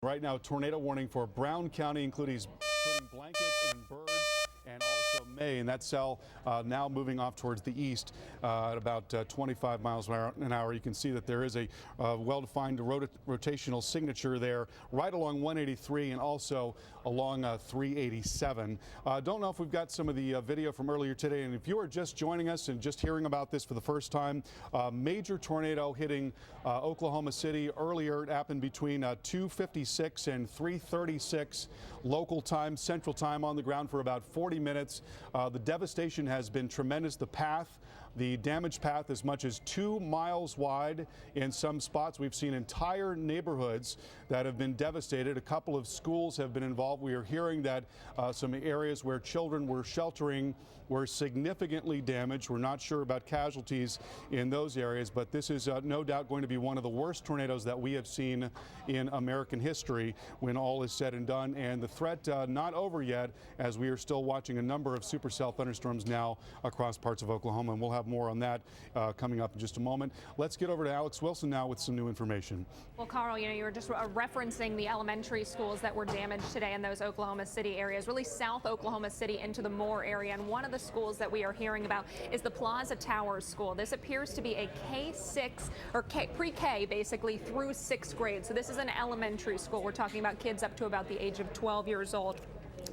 Right now, tornado warning for Brown County, including Blanket and Birds and also May, and that cell now moving off towards the east at about 25 miles an hour. You can see that there is a well-defined rotational signature there right along 183 and also along 387. Don't know if we've got some of the video from earlier today, and if you are just joining us and just hearing about this for the first time, major tornado hitting Oklahoma City earlier. It happened between 2:56 and 3:36 local time, central time, on the ground for about 40 minutes. The devastation has been tremendous. The damage path as much as 2 miles wide in some spots. We've seen entire neighborhoods that have been devastated. A couple of schools have been involved. We are hearing that some areas where children were sheltering were significantly damaged. We're not sure about casualties in those areas, but this is no doubt going to be one of the worst tornadoes that we have seen in American history when all is said and done. And the threat not over yet, as we are still watching a number of supercell thunderstorms now across parts of Oklahoma, and we'll have more on that coming up in just a moment. Let's get over to Alex Wilson now with some new information. Well, Carl, you were just referencing the elementary schools that were damaged today in those Oklahoma City areas, really South Oklahoma City into the Moore area. And one of the schools that we are hearing about is the Plaza Towers School. This appears to be a K-6 or pre-K basically through 6th grade. So this is an elementary school. We're talking about kids up to about the age of 12 years old.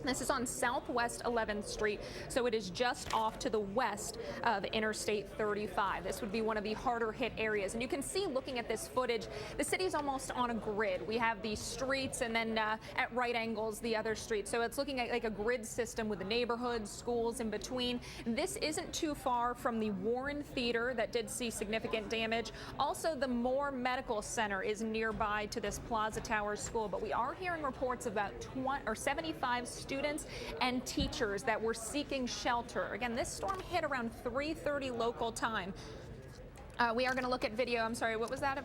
This is on Southwest 11th Street, so it is just off to the west of Interstate 35. This would be one of the harder hit areas. And you can see, looking at this footage, the city is almost on a grid. We have these streets and then at right angles, the other streets. So it's looking at like a grid system with the neighborhoods, schools in between. This isn't too far from the Warren Theater that did see significant damage. Also, the Moore Medical Center is nearby to this Plaza Towers School, but we are hearing reports about 75 students and teachers that were seeking shelter. Again, this storm hit around 3:30 local time. We are going to look at video. I'm sorry, what was that?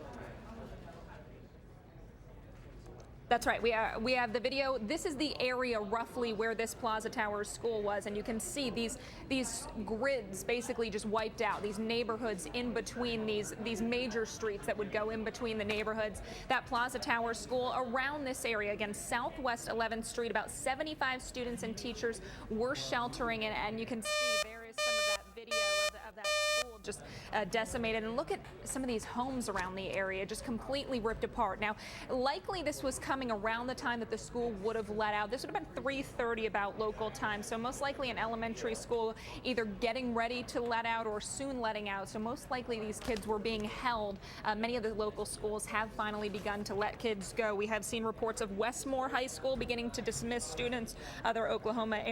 That's right. We have the video. This is the area roughly where this Plaza Towers School was, and you can see these grids basically just wiped out. These neighborhoods in between these major streets that would go in between the neighborhoods. That Plaza Towers School around this area, again, Southwest 11th Street, about 75 students and teachers were sheltering, and you can see there is some of that video of that school just decimated. And look at some of these homes around the area just completely ripped apart. Now, likely this was coming around the time that the school would have let out. This would have been 3:30 about local time, so most likely an elementary school either getting ready to let out or soon letting out. So most likely these kids were being held. Many of the local schools have finally begun to let kids go. We have seen reports of Westmore High School beginning to dismiss students, other Oklahoma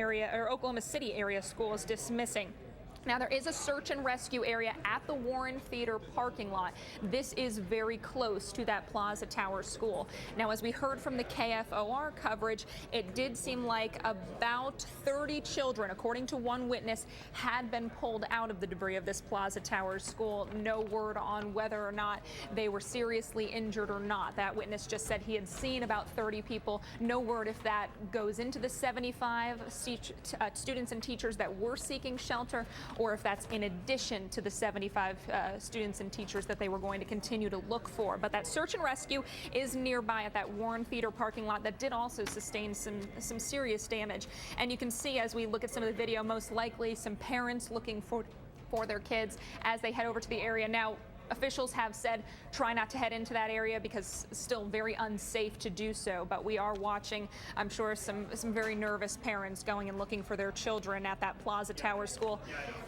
City area schools dismissing. Now, there is a search and rescue area at the Warren Theater parking lot. This is very close to that Plaza Towers School. Now, as we heard from the KFOR coverage, it did seem like about 30 children, according to one witness, had been pulled out of the debris of this Plaza Towers School. No word on whether or not they were seriously injured or not. That witness just said he had seen about 30 people. No word if that goes into the 75 students and teachers that were seeking shelter, or if that's in addition to the 75 students and teachers that they were going to continue to look for. But that search and rescue is nearby at that Warren Theater parking lot that did also sustain some serious damage. And you can see, as we look at some of the video, most likely some parents looking for their kids as they head over to the area. Now, officials have said try not to head into that area because it's still very unsafe to do so. But we are watching, I'm sure, some very nervous parents going and looking for their children at that Plaza Towers School.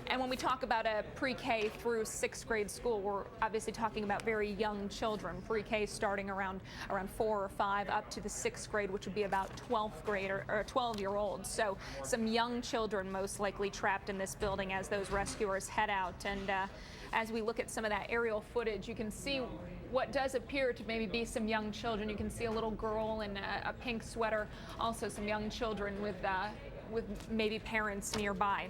And when we talk about a pre-K through 6th grade school, we're obviously talking about very young children. Pre-K starting around 4 or 5 up to the 6th grade, which would be about 12th grade or 12-year-olds. So some young children most likely trapped in this building as those rescuers head out. And as we look at some of that aerial footage, you can see what does appear to maybe be some young children. You can see a little girl in a pink sweater, also some young children with maybe parents nearby.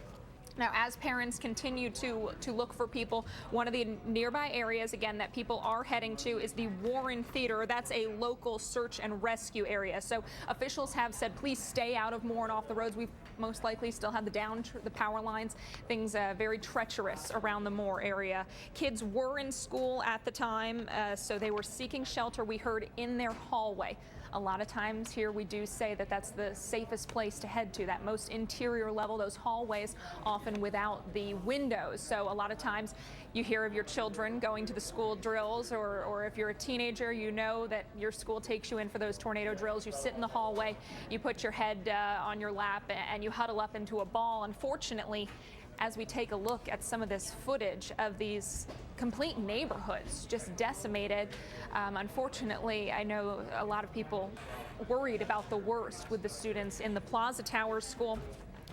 Now, as parents continue to look for people, one of the nearby areas, again, that people are heading to is the Warren Theater. That's a local search and rescue area. So officials have said, please stay out of Moore and off the roads. We've most likely still have the power lines, things very treacherous around the Moore area. Kids were in school at the time, so they were seeking shelter, we heard, in their hallway. A lot of times here we do say that that's the safest place to head to, that most interior level, those hallways often without the windows. So a lot of times you hear of your children going to the school drills, or if you're a teenager, you know that your school takes you in for those tornado drills. You sit in the hallway, you put your head on your lap, and you huddle up into a ball. Unfortunately, as we take a look at some of this footage of these complete neighborhoods just decimated, unfortunately, I know a lot of people worried about the worst with the students in the Plaza Towers school.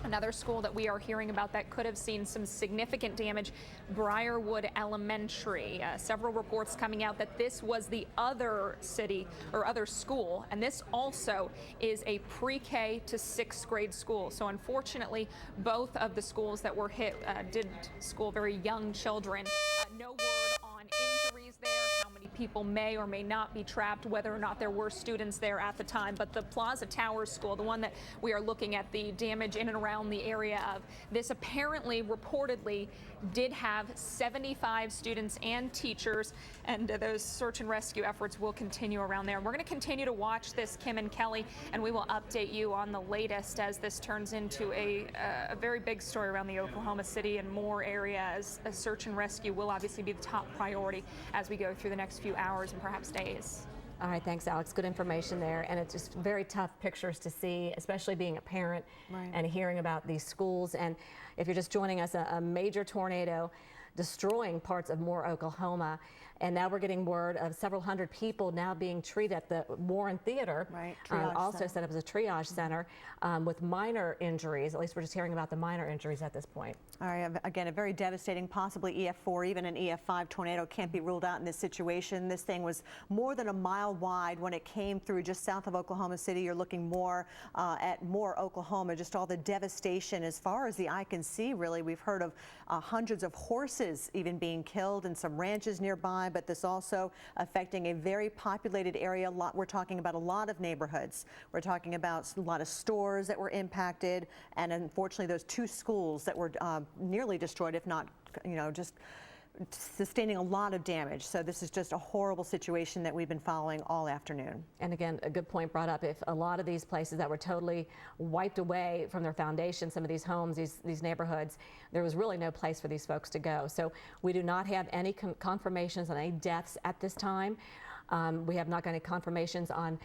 Another school that we are hearing about that could have seen some significant damage, Briarwood Elementary. Several reports coming out that this was the other city or other school, and this also is a pre-K to 6th grade school. So unfortunately, both of the schools that were hit did school very young children. No word on injuries there, how many people may or may not be trapped, whether or not there were students there at the time. But the Plaza Towers school, the one that we are looking at the damage in and around the area of, this apparently reportedly did have 75 students and teachers, and those search and rescue efforts will continue around there. We're going to continue to watch this, Kim and Kelly, and we will update you on the latest as this turns into a very big story around the Oklahoma City and more areas. A search and rescue will obviously be the top priority as we go through the next few hours and perhaps days. All right, thanks, Alex. Good information there. And it's just very tough pictures to see, especially being a parent and hearing about these schools. And if you're just joining us, a major tornado destroying parts of Moore, Oklahoma. And now we're getting word of several hundred people now being treated at the Warren Theater, also set up as a triage center with minor injuries. At least we're just hearing about the minor injuries at this point. All right, again, a very devastating, possibly EF4, even an EF5 tornado can't be ruled out in this situation. This thing was more than a mile wide when it came through just south of Oklahoma City. You're looking more at Moore, Oklahoma, just all the devastation as far as the eye can see, really. We've heard of hundreds of horses even being killed and some ranches nearby, but this also affecting a very populated area. We're talking about a lot of neighborhoods. We're talking about a lot of stores that were impacted, and unfortunately those 2 schools that were nearly destroyed, if not, just sustaining a lot of damage. So this is just a horrible situation that we've been following all afternoon. And again, a good point brought up. If a lot of these places that were totally wiped away from their foundation, some of these homes, these neighborhoods, there was really no place for these folks to go. So we do not have any confirmations on any deaths at this time. We have not got any confirmations on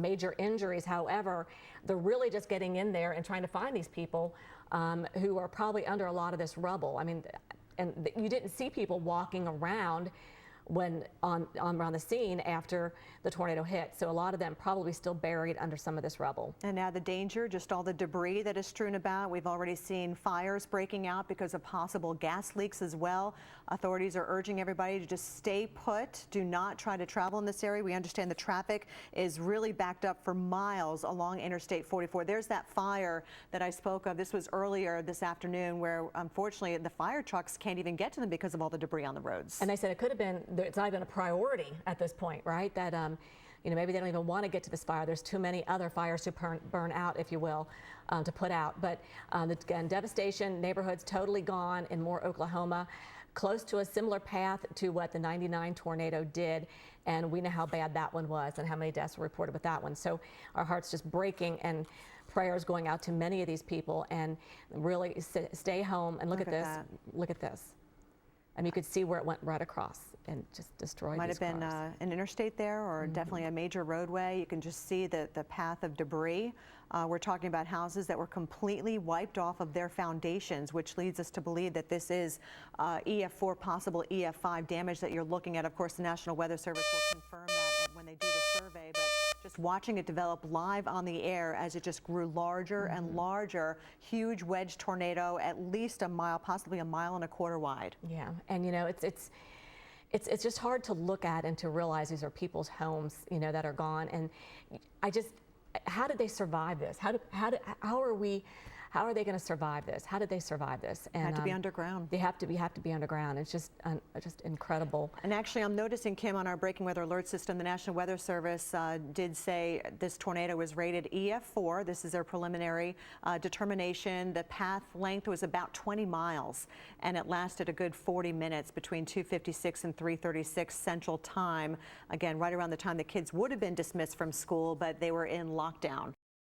major injuries. However, they're really just getting in there and trying to find these people who are probably under a lot of this rubble. I mean, and you didn't see people walking around when around the scene after the tornado hit. So a lot of them probably still buried under some of this rubble. And now the danger, just all the debris that is strewn about. We've already seen fires breaking out because of possible gas leaks as well. Authorities are urging everybody to just stay put. Do not try to travel in this area. We understand the traffic is really backed up for miles along Interstate 44. There's that fire that I spoke of. This was earlier this afternoon where unfortunately the fire trucks can't even get to them because of all the debris on the roads. And they said it could have been, it's not even a priority at this point, right? That maybe they don't even want to get to this fire. There's too many other fires to burn out, if you will, to put out. But again, devastation, neighborhoods totally gone in Moore, Oklahoma, close to a similar path to what the '99 tornado did. And we know how bad that one was and how many deaths were reported with that one. So our hearts just breaking, and prayers going out to many of these people, and really stay home and look at this. Look at this. I mean, you could see where it went right across and just destroyed Might these have been an interstate there, or definitely a major roadway. You can just see the path of debris. We're talking about houses that were completely wiped off of their foundations, which leads us to believe that this is EF4, possible EF5 damage that you're looking at. Of course, the National Weather Service will confirm that when they do the survey, but just watching it develop live on the air as it just grew larger and larger. Huge wedge tornado, at least a mile, possibly 1.25 miles wide. Yeah, and it's just hard to look at and to realize these are people's homes, that are gone. And how did they survive this? How how are they going to survive this? How did they survive this? And Had to be underground. They have to be underground. It's just incredible. And actually, I'm noticing, Kim, on our breaking weather alert system, the National Weather Service did say this tornado was rated EF4. This is their preliminary determination. The path length was about 20 miles, and it lasted a good 40 minutes between 2:56 and 3:36 Central Time. Again, right around the time the kids would have been dismissed from school, but they were in lockdown.